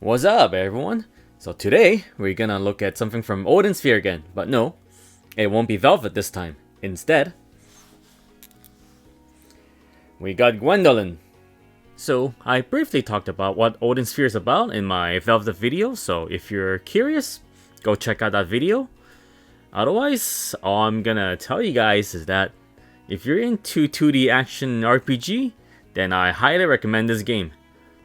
What's up, everyone? So today we're gonna look at something from Odin's Sphere again, but no, it won't be velvet this time. Instead, we got Gwendolyn. So I briefly talked about what Odin's Sphere is about in my velvet video, so if you're curious, go check out that video. Otherwise, all I'm gonna tell you guys is that if you're into 2D action RPG, then I highly recommend this game.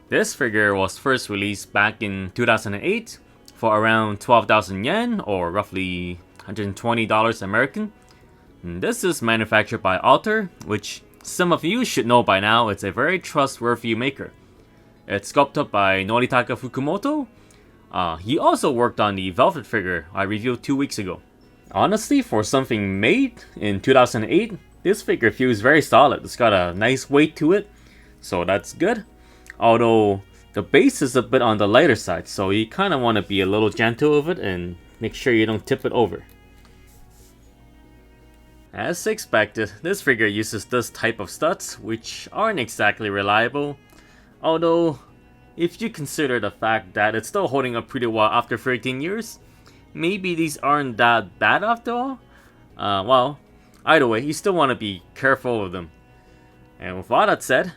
This figure was first released back in 2008 for around 12,000 yen, or roughly $120 American. And this is manufactured by Alter, which some of you should know by now. It's a very trustworthy maker. It's sculpted by Noritaka Fukumoto. He also worked on the Velvet figure I reviewed 2 weeks ago. Honestly, for something made in 2008, this figure feels very solid. It's got a nice weight to it, so that's good. Although the base is a bit on the lighter side, so you kind of want to be a little gentle with it and make sure you don't tip it over. As expected, this figure uses this type of studs, which aren't exactly reliable. Although, if you consider the fact that it's still holding up pretty well after 13 years, maybe these aren't that bad after all. Well, either way, you still want to be careful with them. And with all that said,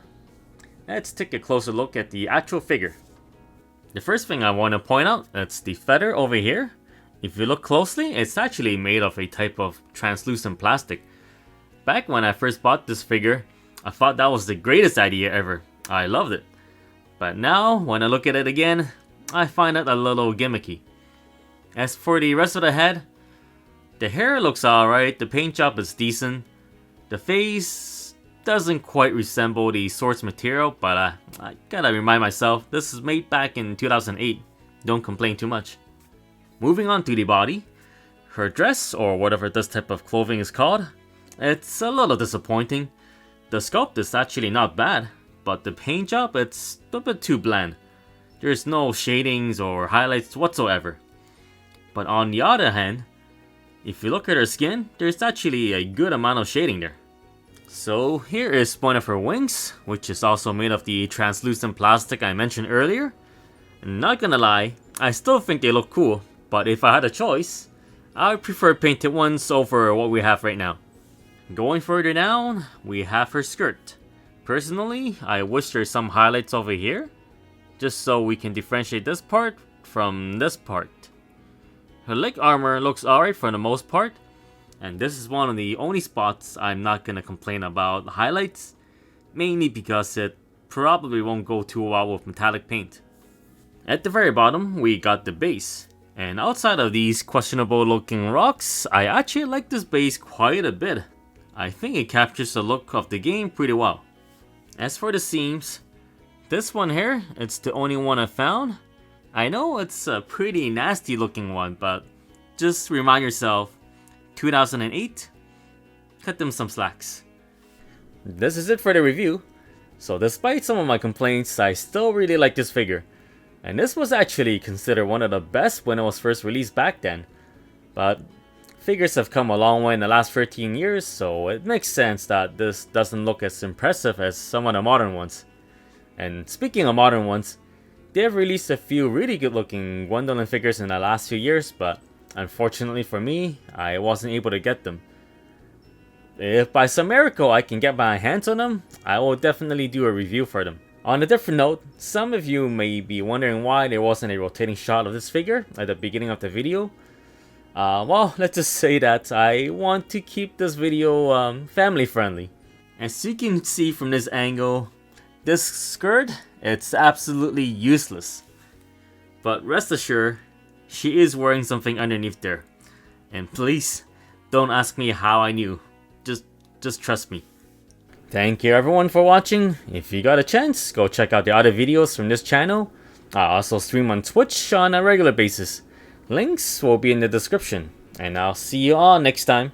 let's take a closer look at the actual figure. The first thing I want to point out, that's the feather over here. If you look closely, it's actually made of a type of translucent plastic. Back when I first bought this figure, I thought that was the greatest idea ever. I loved it. But now, when I look at it again, I find it a little gimmicky. As for the rest of the head, the hair looks alright, the paint job is decent. The face doesn't quite resemble the source material, but I gotta remind myself, this is made back in 2008. Don't complain too much. Moving on to the body, her dress, or whatever this type of clothing is called, it's a little disappointing. The sculpt is actually not bad, but the paint job, it's a bit too bland. There's no shadings or highlights whatsoever. But on the other hand, if you look at her skin, there's actually a good amount of shading there. So here is one of her wings, which is also made of the translucent plastic I mentioned earlier. Not gonna lie, I still think they look cool, but if I had a choice, I would prefer painted ones over what we have right now. Going further down, we have her skirt. Personally, I wish there's some highlights over here, just so we can differentiate this part from this part. Her leg armor looks alright for the most part, and this is one of the only spots I'm not gonna complain about highlights, mainly because it probably won't go too well with metallic paint. At the very bottom, we got the base, and outside of these questionable looking rocks, I actually like this base quite a bit. I think it captures the look of the game pretty well. As for the seams, this one here, it's the only one I found. I know it's a pretty nasty looking one, but just remind yourself, 2008, cut them some slacks. This is it for the review. So despite some of my complaints, I still really like this figure. And this was actually considered one of the best when it was first released back then. But figures have come a long way in the last 13 years, so it makes sense that this doesn't look as impressive as some of the modern ones. And speaking of modern ones, they've released a few really good looking Gwendolyn figures in the last few years, but unfortunately for me, I wasn't able to get them. If by some miracle I can get my hands on them, I will definitely do a review for them. On a different note, some of you may be wondering why there wasn't a rotating shot of this figure at the beginning of the video. Well, let's just say that I want to keep this video family friendly. As you can see from this angle, this skirt, it's absolutely useless. But rest assured, she is wearing something underneath there. And please, don't ask me how I knew. Just trust me. Thank you everyone for watching. If you got a chance, go check out the other videos from this channel. I also stream on Twitch on a regular basis. Links will be in the description. And I'll see you all next time.